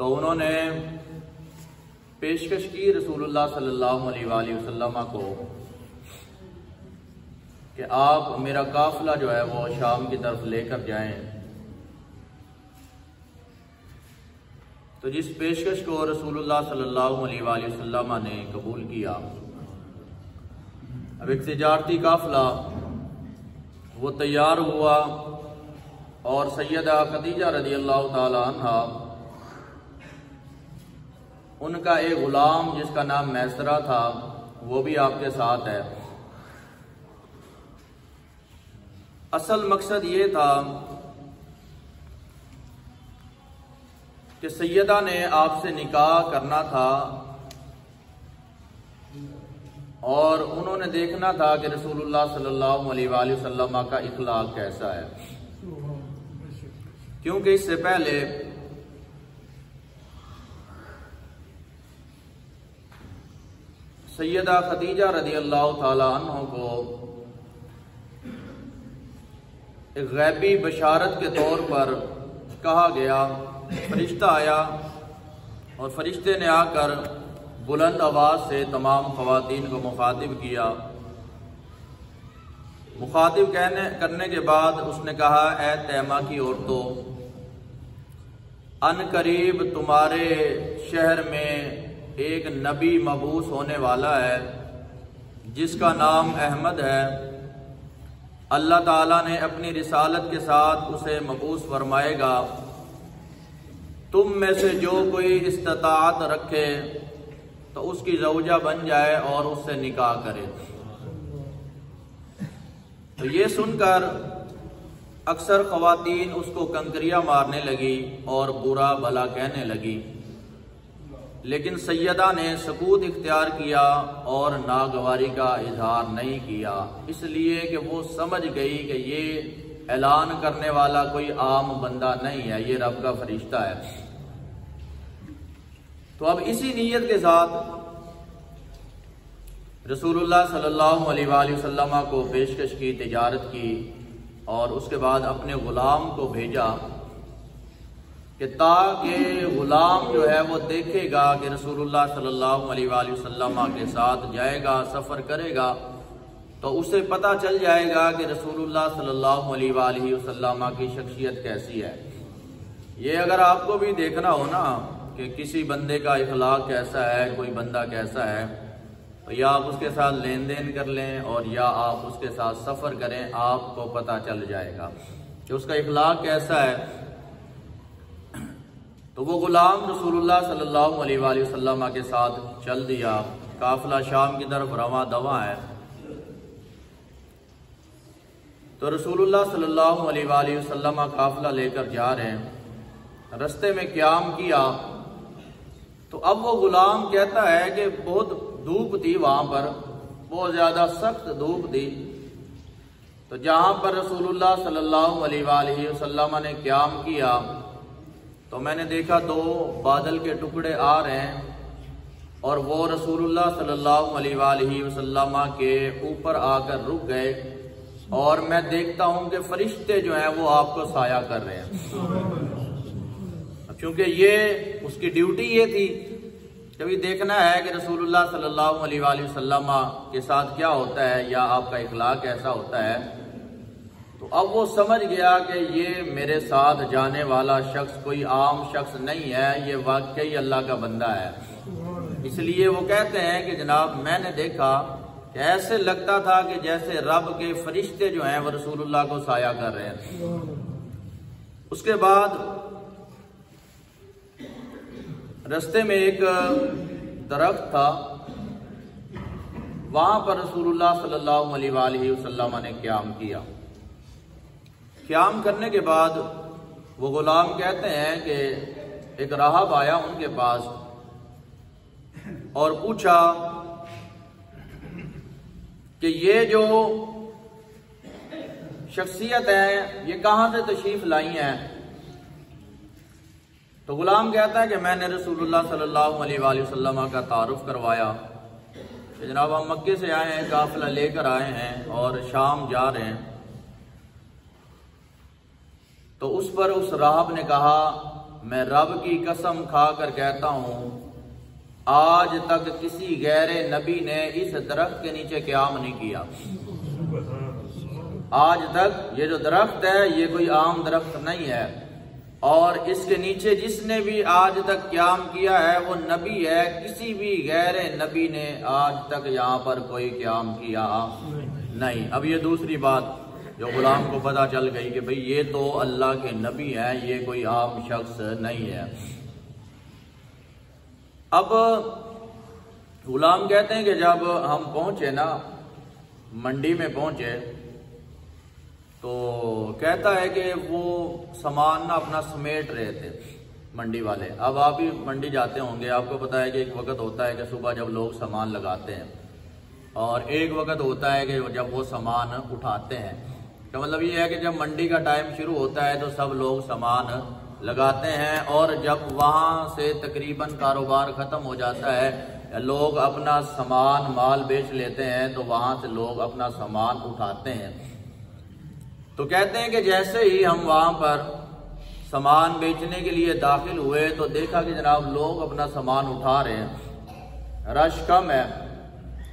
تو انہوں نے پیشکش کی رسول اللہ صلی اللہ علیہ وآلہ وسلم کو کہ آپ میرا قافلہ جو ہے وہ شام کی طرف لے کر جائیں۔ تو جس پیشکش کو رسول اللہ صلی اللہ علیہ وآلہ وسلم نے قبول کیا، اب ایک تجارتی قافلہ وہ تیار ہوا اور سیدہ خدیجہ رضی اللہ تعالی عنہ ان کا ایک غلام جس کا نام میسرہ تھا وہ بھی آپ کے ساتھ ہے۔ اصل مقصد یہ تھا کہ سیدہ نے آپ سے نکاح کرنا تھا اور انہوں نے دیکھنا تھا کہ رسول اللہ صلی اللہ علیہ وآلہ وسلم کا اخلاق کیسا ہے، کیونکہ اس سے پہلے سیدہ خدیجہ رضی اللہ تعالی عنہ کو ایک غیبی بشارت کے طور پر کہا گیا، فرشتہ آیا اور فرشتے نے آ کر بلند آواز سے تمام خواتین کو مخاطب کیا۔ مخاطب کرنے کے بعد اس نے کہا، اے تیمہ کی عورتوں، ان قریب تمہارے شہر میں ایک نبی مبعوث ہونے والا ہے جس کا نام احمد ہے۔ اللہ تعالیٰ نے اپنی رسالت کے ساتھ اسے مبعوث فرمائے گا۔ تم میں سے جو کوئی استطاعت رکھے تو اس کی زوجہ بن جائے اور اس سے نکاح کرے۔ تو یہ سن کر اکثر خواتین اس کو کنکریاں مارنے لگی اور برا بھلا کہنے لگی، لیکن سیدہ نے سکوت اختیار کیا اور ناگواری کا اظہار نہیں کیا، اس لیے کہ وہ سمجھ گئی کہ یہ اعلان کرنے والا کوئی عام بندہ نہیں ہے، یہ رب کا فرشتہ ہے۔ تو اب اسی نیت کے ساتھ رسول اللہ صلی اللہ علیہ وآلہ وسلم کو پیشکش کی، تجارت کی اور اس کے بعد اپنے غلام کو بھیجا کہ تاکہ غلام جو ہے وہ دیکھے گا کہ رسول اللہ صلی اللہ علیہ وآلہ وسلم کے ساتھ جائے گا، سفر کرے گا، تو اسے پتہ چل جائے گا کہ رسول اللہ صلی اللہ علیہ وآلہ وسلم کی شخصیت کیسی ہے۔ یہ اگر آپ کو بھی دیکھنا ہو نا کہ کسی بندے کا اخلاق کیسا ہے، کوئی بندہ کیسا ہے، تو یا آپ اس کے ساتھ لین دین کر لیں اور یا آپ اس کے ساتھ سفر کریں، آپ کو پتہ چل جائے گا کہ اس کا اخلاق کیسا ہے۔ تو وہ غلام رسول اللہ صلی اللہ علیہ وآلہ وسلم کے ساتھ چل دیا۔ قافلہ شام کی طرف رواں دواں ہے۔ تو رسول اللہ صلی اللہ علیہ وآلہ وسلم قافلہ لے کر جا رہے ہیں، رستے میں قیام کیا تو اب وہ غلام کہتا ہے کہ بہت دھوپ تھی، وہاں پر بہت زیادہ سخت دھوپ تھی۔ تو جہاں پر رسول اللہ صلی اللہ علیہ وآلہ وسلم نے قیام کیا تو میں نے دیکھا دو بادل کے ٹکڑے آ رہے ہیں اور وہ رسول اللہ صلی اللہ علیہ وآلہ وسلم کے اوپر آ کر رک گئے، اور میں دیکھتا ہوں کہ فرشتے جو ہیں وہ آپ کو سایہ کر رہے ہیں، کیونکہ یہ اس کی ڈیوٹی یہ تھی، کبھی دیکھنا ہے کہ رسول اللہ صلی اللہ علیہ وآلہ وسلم کے ساتھ کیا ہوتا ہے یا آپ کا اخلاق کیسا ہوتا ہے۔ تو اب وہ سمجھ گیا کہ یہ میرے ساتھ جانے والا شخص کوئی عام شخص نہیں ہے، یہ واقعی اللہ کا بندہ ہے۔ اس لیے وہ کہتے ہیں کہ جناب میں نے دیکھا کہ ایسے لگتا تھا کہ جیسے رب کے فرشتے جو ہیں وہ رسول اللہ کو سایہ کر رہے ہیں۔ اس کے بعد رستے میں ایک درخت تھا، وہاں پر رسول اللہ صلی اللہ علیہ وآلہ وسلم نے قیام کیا۔ قیام کرنے کے بعد وہ غلام کہتے ہیں کہ ایک راہب آیا ان کے پاس اور پوچھا کہ یہ جو شخصیت ہے یہ کہاں سے تشریف لائی ہیں؟ تو غلام کہتا ہے کہ میں نے رسول اللہ صلی اللہ علیہ وآلہ وسلم کا تعارف کروایا کہ جناب ہم مکے سے آئے ہیں، قافلہ لے کر آئے ہیں اور شام جا رہے ہیں۔ تو اس پر اس راہب نے کہا میں رب کی قسم کھا کر کہتا ہوں آج تک کسی غیر نبی نے اس درخت کے نیچے قیام نہیں کیا۔ آج تک یہ جو درخت ہے یہ کوئی عام درخت نہیں ہے، اور اس کے نیچے جس نے بھی آج تک قیام کیا ہے وہ نبی ہے۔ کسی بھی غیر نبی نے آج تک یہاں پر کوئی قیام کیا نہیں۔ اب یہ دوسری بات جو غلام کو پتہ چل گئی کہ بھئی یہ تو اللہ کے نبی ہیں، یہ کوئی عام شخص نہیں ہے۔ اب غلام کہتے ہیں کہ جب ہم پہنچے نا، منڈی میں پہنچے، تو کہتا ہے کہ وہ سامان نا اپنا سمیٹ رہے تھے منڈی والے۔ اب آپ بھی منڈی جاتے ہوں گے، آپ کو پتا ہے کہ ایک وقت ہوتا ہے کہ صبح جب لوگ سامان لگاتے ہیں، اور ایک وقت ہوتا ہے کہ جب وہ سامان اٹھاتے ہیں۔ کا مطلب یہ ہے کہ جب منڈی کا ٹائم شروع ہوتا ہے تو سب لوگ سامان لگاتے ہیں، اور جب وہاں سے تقریباً کاروبار ختم ہو جاتا ہے، لوگ اپنا سامان مال بیچ لیتے ہیں، تو وہاں سے لوگ اپنا سامان اٹھاتے ہیں۔ تو کہتے ہیں کہ جیسے ہی ہم وہاں پر سامان بیچنے کے لیے داخل ہوئے تو دیکھا کہ جناب لوگ اپنا سامان اٹھا رہے ہیں، رش کم ہے۔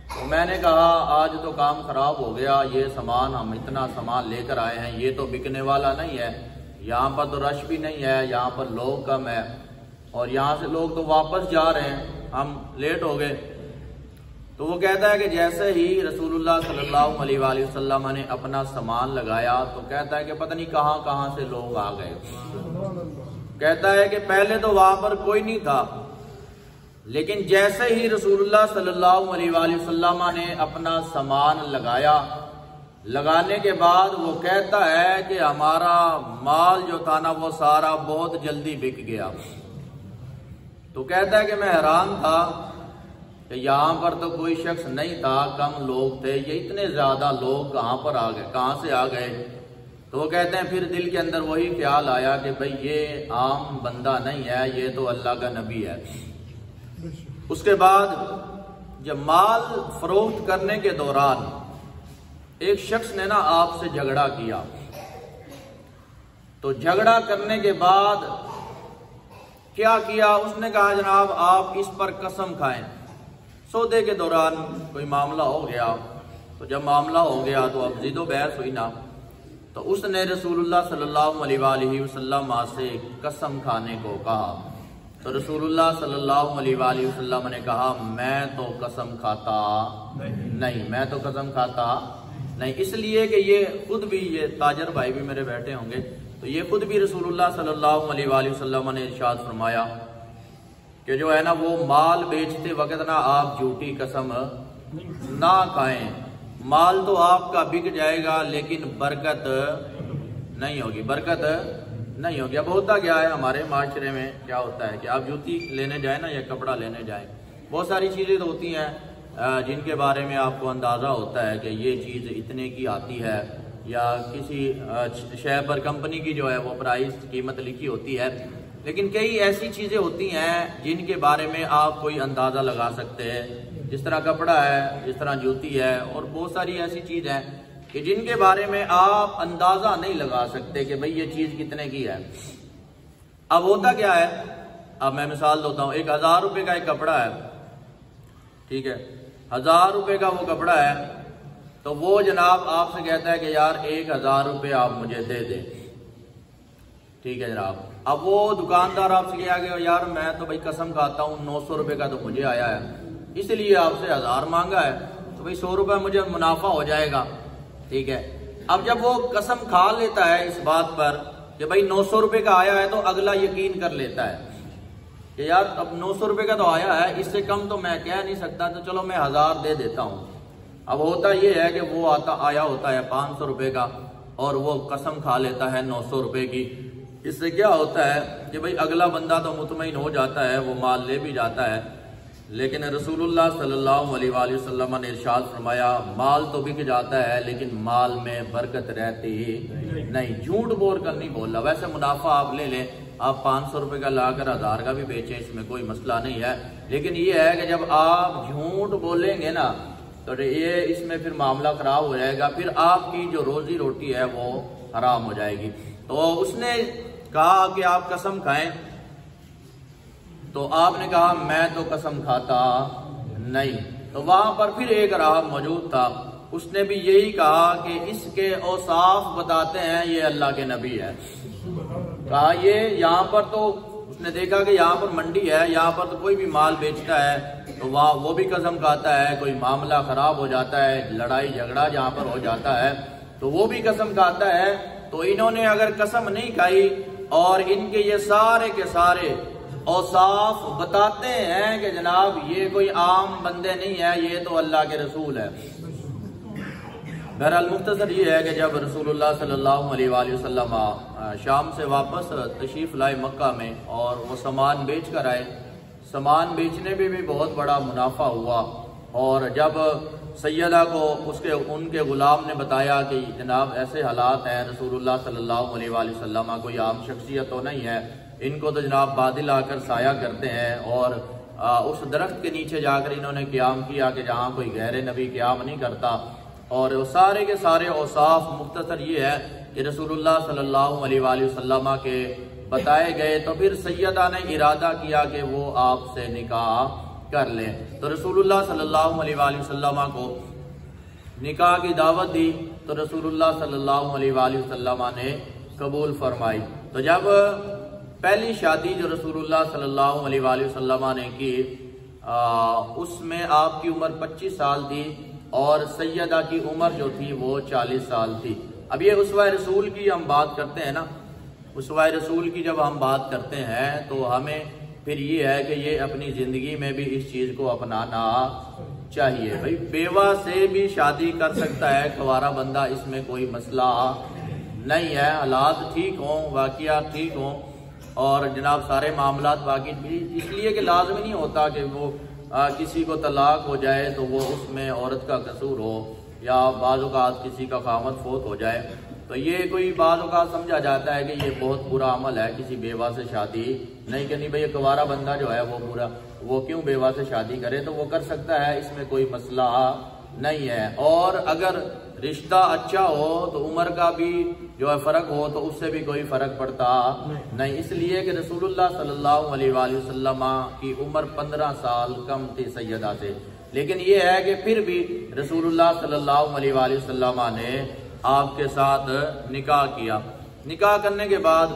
تو میں نے کہا آج تو کام خراب ہو گیا، یہ سامان ہم اتنا سامان لے کر آئے ہیں، یہ تو بکنے والا نہیں ہے، یہاں پر تو رش بھی نہیں ہے، یہاں پر لوگ کم ہے، اور یہاں سے لوگ تو واپس جا رہے ہیں، ہم لیٹ ہو گئے۔ تو وہ کہتا ہے کہ جیسے ہی رسول اللہ صلی اللہ علیہ وآلہ وسلم نے اپنا سامان لگایا تو کہتا ہے کہ پتہ نہیں کہاں کہاں سے لوگ آ گئے۔ کہتا ہے کہ پہلے تو وہاں پر کوئی نہیں تھا، لیکن جیسے ہی رسول اللہ صلی اللہ علیہ وآلہ وسلم نے اپنا سامان لگایا، لگانے کے بعد وہ کہتا ہے کہ ہمارا مال جو تھا نا وہ سارا بہت جلدی بک گیا۔ تو کہتا ہے کہ میں حیران تھا کہ یہاں پر تو کوئی شخص نہیں تھا، کم لوگ تھے، یہ اتنے زیادہ لوگ کہاں پر آ گئے، کہاں سے آ گئے؟ تو وہ کہتے ہیں پھر دل کے اندر وہی خیال آیا کہ بھئی یہ عام بندہ نہیں ہے، یہ تو اللہ کا نبی ہے۔ اس کے بعد جب مال فروخت کرنے کے دوران ایک شخص نے نا آپ سے جھگڑا کیا، تو جھگڑا کرنے کے بعد کیا کیا؟ اس نے کہا جناب آپ اس پر قسم کھائیں۔ سودے کے دوران کوئی معاملہ ہو گیا، تو جب معاملہ ہو گیا تو اب زد و بحث ہوئی نا، تو اس نے رسول اللہ صلی اللہ علیہ وآلہ وسلم سے قسم کھانے کو کہا۔ تو رسول اللہ صلی اللہ علیہ وآلہ وسلم نے کہا میں تو قسم کھاتا نہیں، میں تو قسم کھاتا نہیں، اس لیے کہ یہ خود بھی، یہ تاجر بھائی بھی میرے بیٹھے ہوں گے، تو یہ خود بھی رسول اللہ صلی اللہ علیہ وآلہ وسلم نے ارشاد فرمایا کہ جو ہے نا وہ مال بیچتے وقت نا آپ جھوٹی قسم نہ کھائیں، مال تو آپ کا بک جائے گا لیکن برکت نہیں ہوگی، برکت نہیں ہوگی۔ اب ہوتا کیا ہے ہمارے معاشرے میں، کیا ہوتا ہے کہ آپ جوتی لینے جائیں نا یا کپڑا لینے جائیں، بہت ساری چیزیں تو ہوتی ہیں جن کے بارے میں آپ کو اندازہ ہوتا ہے کہ یہ چیز اتنے کی آتی ہے، یا کسی شے پر کمپنی کی جو ہے وہ پرائس قیمت لکھی ہوتی ہے، لیکن کئی ایسی چیزیں ہوتی ہیں جن کے بارے میں آپ کوئی اندازہ لگا سکتے ہیں، جس طرح کپڑا ہے، جس طرح جوتی ہے، اور بہت ساری ایسی چیز ہیں کہ جن کے بارے میں آپ اندازہ نہیں لگا سکتے کہ بھئی یہ چیز کتنے کی ہے۔ اب ہوتا کیا ہے، اب میں مثال دیتا ہوں، 1000 روپے کا ایک کپڑا ہے، ٹھیک ہے، 1000 روپے کا وہ کپڑا ہے، تو وہ جناب آپ سے کہتا ہے کہ یار 1000 روپے آپ مجھے دے دیں، ٹھیک ہے جناب۔ اب وہ دکاندار آپ سے کہا کہ یار میں تو بھائی قسم کھاتا ہوں 900 روپے کا تو مجھے آیا ہے، اس لیے آپ سے 1000 مانگا ہے، تو بھائی 100 روپے مجھے منافع ہو جائے گا، ٹھیک ہے۔ اب جب وہ قسم کھا لیتا ہے اس بات پر کہ بھائی 900 روپے کا آیا ہے، تو اگلا یقین کر لیتا ہے کہ یار اب 900 روپے کا تو آیا ہے، اس سے کم تو میں کہہ نہیں سکتا، تو چلو میں 1000 دے دیتا ہوں۔ اب ہوتا یہ ہے کہ وہ آیا ہوتا ہے 500 روپے کا، اور وہ قسم کھا لیتا ہے 900 روپے کی۔ اس سے کیا ہوتا ہے کہ بھئی اگلا بندہ تو مطمئن ہو جاتا ہے، وہ مال لے بھی جاتا ہے، لیکن رسول اللہ صلی اللہ علیہ وآلہ وسلم نے ارشاد فرمایا مال تو بک جاتا ہے لیکن مال میں برکت رہتی نہیں۔ جھوٹ بول کر نہیں بول رہا، ویسے منافع آپ لے لیں، آپ 500 روپے کا لا کر 1000 کا بھی بیچیں، اس میں کوئی مسئلہ نہیں ہے، لیکن یہ ہے کہ جب آپ جھوٹ بولیں گے نا تو یہ اس میں پھر معاملہ خراب ہو جائے گا، پھر آپ کی جو روزی روٹی ہے وہ حرام ہو جائے گی۔ تو اس نے کہا کہ آپ قسم کھائیں، تو آپ نے کہا میں تو قسم کھاتا نہیں۔ تو وہاں پر پھر ایک راہب موجود تھا، اس نے بھی یہی کہا کہ اس کے اوصاف بتاتے ہیں یہ اللہ کے نبی ہے۔ کہا یہ یہاں پر تو اس نے دیکھا کہ یہاں پر منڈی ہے، یہاں پر تو کوئی بھی مال بیچتا ہے تو وہاں وہ بھی قسم کھاتا ہے، کوئی معاملہ خراب ہو جاتا ہے، لڑائی جھگڑا جہاں پر ہو جاتا ہے تو وہ بھی قسم کھاتا ہے۔ تو انہوں نے اگر قسم نہیں کھائی اور ان کے یہ سارے کے سارے اوصاف بتاتے ہیں کہ جناب یہ کوئی عام بندے نہیں ہے، یہ تو اللہ کے رسول ہے۔ بہرحال مختصر یہ ہے کہ جب رسول اللہ صلی اللہ علیہ وآلہ وسلم شام سے واپس تشریف لائے مکہ میں اور وہ سامان بیچ کر آئے، سامان بیچنے میں بھی بہت بڑا منافع ہوا، اور جب سیدہ کو ان کے غلام نے بتایا کہ جناب ایسے حالات ہیں، رسول اللہ صلی اللہ علیہ وآلہ وسلم کوئی عام شخصیت تو نہیں ہے، ان کو تو جناب بادل آ کر سایہ کرتے ہیں، اور اس درخت کے نیچے جا کر انہوں نے قیام کیا کہ جہاں کوئی غیر نبی قیام نہیں کرتا، اور وہ سارے کے سارے اوصاف مختصر یہ ہے کہ رسول اللہ صلی اللہ علیہ وآلہ وسلم کے بتائے گئے۔ تو پھر سیدہ نے ارادہ کیا کہ وہ آپ سے نکاح کر لیں، تو رسول اللہ صلی اللہ علیہ وآلہ وسلم کو نکاح کی دعوت دی تو رسول اللہ صلی اللہ علیہ وآلہ وسلم نے قبول فرمائی۔ تو جب پہلی شادی جو رسول اللہ صلی اللہ علیہ وآلہ وسلم نے کی اس میں آپ کی عمر 25 سال تھی اور سیدہ کی عمر جو تھی وہ 40 سال تھی۔ اب یہ اسوہ رسول کی ہم بات کرتے ہیں نا، اسوہ رسول کی جب ہم بات کرتے ہیں تو ہمیں پھر یہ ہے کہ یہ اپنی زندگی میں بھی اس چیز کو اپنانا چاہیے۔ بھائی بیوہ سے بھی شادی کر سکتا ہے کنوارا بندہ، اس میں کوئی مسئلہ نہیں ہے، حالات ٹھیک ہوں، واقعات ٹھیک ہوں اور جناب سارے معاملات باقی بھی، اس لیے کہ لازم نہیں ہوتا کہ وہ کسی کو طلاق ہو جائے تو وہ اس میں عورت کا قصور ہو، یا بعض اوقات کسی کا خامد فوت ہو جائے تو یہ کوئی بعض اوقات سمجھا جاتا ہے کہ یہ بہت برا عمل ہے کسی بیوہ سے شادی نہیں کرنی۔ بھئی کنوارا بندہ جو ہے وہ برا، وہ کیوں بیوہ سے شادی کرے، تو وہ کر سکتا ہے، اس میں کوئی مسئلہ نہیں ہے۔ اور اگر رشتہ اچھا ہو تو عمر کا بھی جو ہے فرق ہو تو اس سے بھی کوئی فرق پڑتا نہیں، اس لیے کہ رسول اللہ صلی اللہ علیہ وآلہ وسلم کی عمر 15 سال کم تھی سیدہ سے، لیکن یہ ہے کہ پھر بھی رسول اللہ صلی اللہ علیہ وآلہ وسلم نے آپ کے ساتھ نکاح کیا۔ نکاح کرنے کے بعد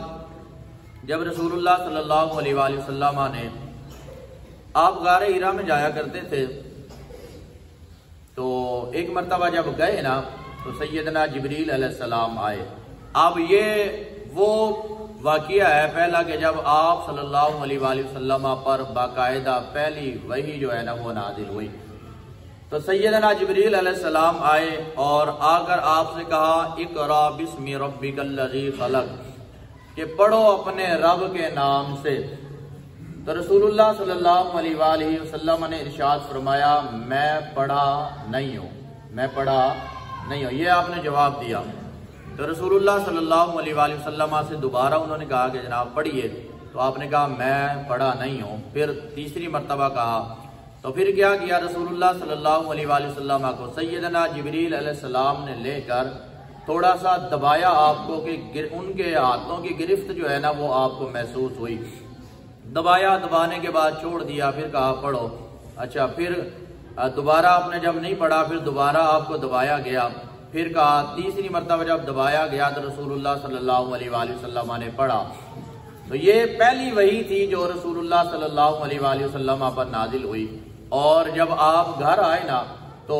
جب رسول اللہ صلی اللہ علیہ وآلہ وسلم نے، آپ غار حرا میں جایا کرتے تھے، تو ایک مرتبہ جب گئے نا تو سیدنا جبریل علیہ السلام آئے۔ اب یہ وہ واقعہ ہے پہلا کہ جب آپ صلی اللہ علیہ وآلہ وسلم پر باقاعدہ پہلی وحی جو ہے نا وہ نازل ہوئی، تو سیدنا جبریل علیہ السلام آئے اور آ کر آپ سے کہا اقرا بسم ربک الذی خلق، کہ پڑھو اپنے رب کے نام سے۔ تو رسول اللہ صلی اللہ علیہ وآلہ وسلم نے ارشاد فرمایا میں پڑھا نہیں ہوں، میں پڑھا نہیں ہوں، یہ آپ نے جواب دیا۔ تو رسول اللہ صلی اللہ علیہ وآلہ وسلم سے دوبارہ انہوں نے کہا کہ جناب پڑھیے، تو آپ نے کہا میں پڑھا نہیں ہوں۔ پھر تیسری مرتبہ کہا، تو پھر کیا کیا، رسول اللہ صلی اللہ علیہ وآلہ وسلم کو سیدنا جبریل علیہ السلام نے لے کر تھوڑا سا دبایا آپ کو کہ ان کے ہاتھوں کی گرفت جو ہے نا وہ آپ کو محسوس ہوئی، دبایا، دبانے کے بعد چھوڑ دیا، پھر کہا پڑھو۔ اچھا، پھر دوبارہ آپ نے جب نہیں پڑھا پھر دوبارہ آپ کو دبایا گیا، پھر کہا، تیسری مرتبہ جب دبایا گیا تو رسول اللہ صلی اللہ علیہ وآلہ وسلم نے پڑھا۔ تو یہ پہلی وحی تھی جو رسول اللہ صلی اللہ علیہ وآلہ وسلم پر نازل ہوئی، اور جب آپ گھر آئے نا تو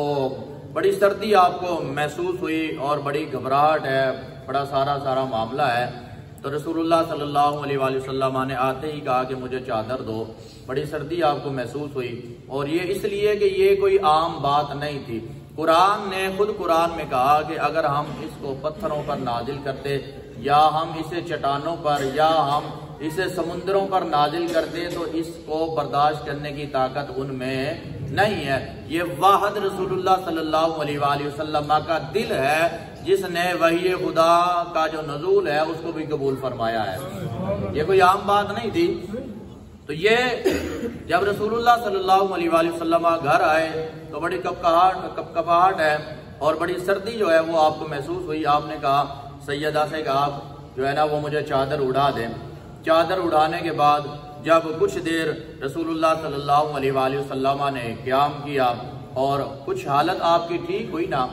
بڑی سردی آپ کو محسوس ہوئی اور بڑی گھبراہٹ ہے، بڑا سارا معاملہ ہے۔ تو رسول اللہ صلی اللہ علیہ وآلہ وسلم نے آتے ہی کہا کہ مجھے چادر دو، بڑی سردی آپ کو محسوس ہوئی، اور یہ اس لیے کہ یہ کوئی عام بات نہیں تھی۔ قرآن نے خود قرآن میں کہا کہ اگر ہم اس کو پتھروں پر نازل کرتے، یا ہم اسے چٹانوں پر، یا ہم اسے سمندروں پر نازل کرتے تو اس کو برداشت کرنے کی طاقت ان میں نہیں ہے۔ یہ واحد رسول اللہ صلی اللہ علیہ وآلہ وسلم کا دل ہے جس نے وحی خدا کا جو نزول ہے اس کو بھی قبول فرمایا ہے، یہ کوئی عام بات نہیں تھی۔ تو یہ جب رسول اللہ صلی اللہ علیہ وآلہ وسلم گھر آئے تو بڑی کپکپاہٹ ہے اور بڑی سردی جو ہے وہ آپ کو محسوس ہوئی۔ آپ نے کہا سیدہ سے کہ آپ جو ہے نا وہ مجھے چادر اڑا دیں۔ چادر اڑانے کے بعد جب کچھ دیر رسول اللہ صلی اللہ علیہ وآلہ وسلم نے قیام کیا اور کچھ حالت آپ کی ٹھیک ہوئی نا،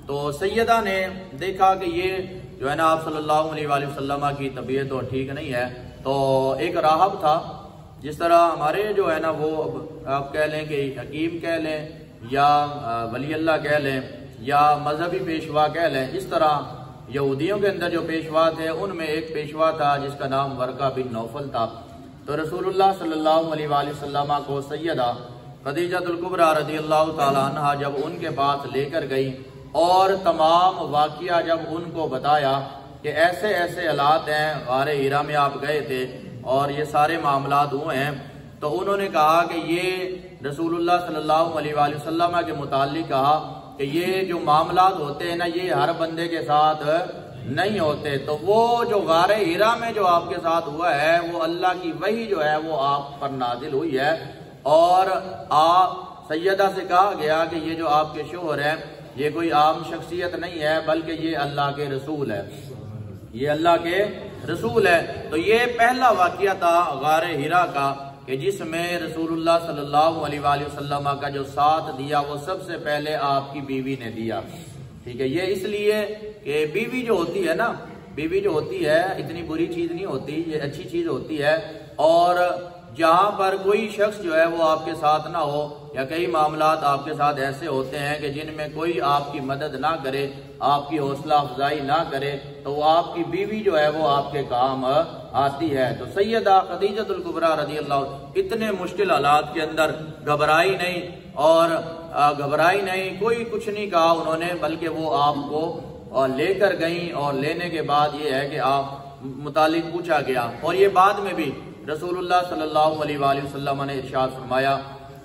تو سیدہ نے دیکھا کہ یہ جو ہے نا آپ صلی اللہ علیہ وآلہ وسلم کی طبیعت تو ٹھیک نہیں ہے، تو ایک راہب تھا، جس طرح ہمارے جو ہے نا وہ آپ کہہ لیں کہ حکیم کہہ لیں یا ولی اللہ کہہ لیں یا مذہبی پیشوا کہہ لیں، اس طرح یہودیوں کے اندر جو پیشوا تھے ان میں ایک پیشوا تھا جس کا نام ورقہ بن نوفل تھا۔ تو رسول اللہ صلی اللہ علیہ وآلہ وسلم کو سیدہ خدیجہ الکبریٰ رضی اللہ تعالی عنہ جب ان کے پاس لے کر گئی اور تمام واقعہ جب ان کو بتایا کہ ایسے ایسے حالات ہیں، غار ہیرا میں آپ گئے تھے اور یہ سارے معاملات ہوئے ہیں، تو انہوں نے کہا کہ یہ رسول اللہ صلی اللہ علیہ وآلہ وسلم کے متعلق کہا کہ یہ جو معاملات ہوتے ہیں نا یہ ہر بندے کے ساتھ نہیں ہوتے، تو وہ جو غار ہیرا میں جو آپ کے ساتھ ہوا ہے وہ اللہ کی وحی جو ہے وہ آپ پر نازل ہوئی ہے، اور آپ سیدہ سے کہا گیا کہ یہ جو آپ کے شوہر ہیں یہ کوئی عام شخصیت نہیں ہے بلکہ یہ اللہ کے رسول ہے، یہ اللہ کے رسول ہے۔ تو یہ پہلا واقعہ تھا غار ہیرا کا کہ جس میں رسول اللہ صلی اللہ علیہ وآلہ وسلم کا جو ساتھ دیا وہ سب سے پہلے آپ کی بیوی نے دیا، ٹھیک ہے۔ یہ اس لیے کہ بیوی جو ہوتی ہے نا، بیوی جو ہوتی ہے اتنی بری چیز نہیں ہوتی، یہ اچھی چیز ہوتی ہے، اور جہاں پر کوئی شخص جو ہے وہ آپ کے ساتھ نہ ہو یا کئی معاملات آپ کے ساتھ ایسے ہوتے ہیں کہ جن میں کوئی آپ کی مدد نہ کرے، آپ کی حوصلہ افزائی نہ کرے، تو وہ آپ کی بیوی جو ہے وہ آپ کے کام آتی ہے۔ تو سیدہ خدیجہ الکبریٰ رضی اللہ اتنے مشکل حالات کے اندر گھبرائی نہیں، اور گھبرائی نہیں، کوئی کچھ نہیں کہا انہوں نے، بلکہ وہ آپ کو لے کر گئیں، اور لینے کے بعد یہ ہے کہ آپ متعلق پوچھا گیا، اور یہ بعد میں بھی رسول اللہ صلی اللہ علیہ وآلہ وسلم نے ارشاد فرمایا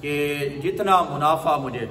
کہ جتنا منافع مجھے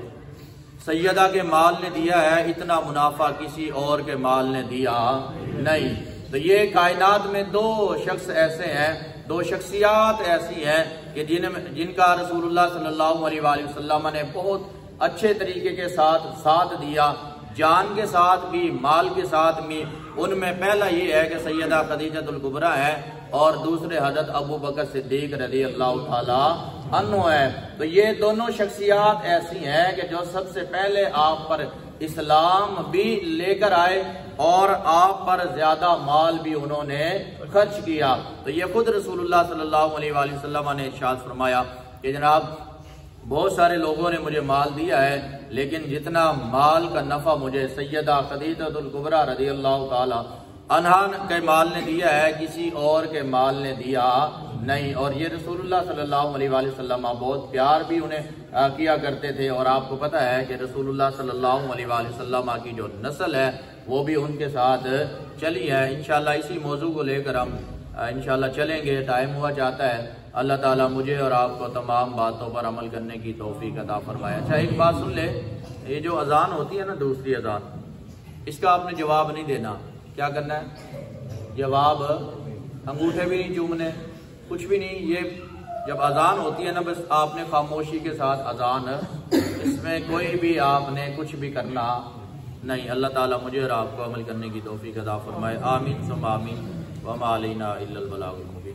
سیدہ کے مال نے دیا ہے اتنا منافع کسی اور کے مال نے دیا نہیں۔ تو یہ کائنات میں دو شخص ایسے ہیں، دو شخصیات ایسی ہیں کہ جن کا رسول اللہ صلی اللہ علیہ وآلہ وسلم نے بہت اچھے طریقے کے ساتھ دیا، جان کے ساتھ بھی، مال کے ساتھ بھی۔ ان میں پہلا یہ ہے کہ سیدہ خدیجہ الکبریٰ ہے، اور دوسرے حضرت ابو بکر صدیق رضی اللہ تعالی عنہ ہے۔ تو یہ دونوں شخصیات ایسی ہیں کہ جو سب سے پہلے آپ پر اسلام بھی لے کر آئے اور آپ پر زیادہ مال بھی انہوں نے خرچ کیا۔ تو یہ خود رسول اللہ صلی اللہ علیہ وآلہ وسلم نے ارشاد فرمایا کہ جناب بہت سارے لوگوں نے مجھے مال دیا ہے، لیکن جتنا مال کا نفع مجھے سیدہ خدیجہ الکبریٰ رضی اللہ تعالی عنہا کے مال نے دیا ہے کسی اور کے مال نے دیا نہیں۔ اور یہ رسول اللہ صلی اللہ علیہ وآلہ وسلم بہت پیار بھی انہیں کیا کرتے تھے، اور آپ کو پتہ ہے کہ رسول اللہ صلی اللہ علیہ وآلہ وسلم کی جو نسل ہے وہ بھی ان کے ساتھ چلی ہے۔ انشاءاللہ اسی موضوع کو لے کر ہم انشاءاللہ چلیں گے، ٹائم ہوا چاہتا ہے۔ اللہ تعالیٰ مجھے اور آپ کو تمام باتوں پر عمل کرنے کی توفیق عطا فرمائے۔ اچھا ایک بات سن لے، یہ جو اذان ہوتی ہے نا دوسری اذان، اس کا آپ نے جواب نہیں دینا۔ کیا کرنا ہے؟ جواب انگوٹھے بھی نہیں چومنے، کچھ بھی نہیں۔ یہ جب اذان ہوتی ہے نا بس آپ نے خاموشی کے ساتھ اذان، اس میں کوئی بھی آپ نے کچھ بھی کرنا نہیں۔ اللہ تعالیٰ مجھے اور آپ کو عمل کرنے کی توفیق عطا فرمائے۔ آمین ثم آمین۔ وما علینا الا البلاغ المبین۔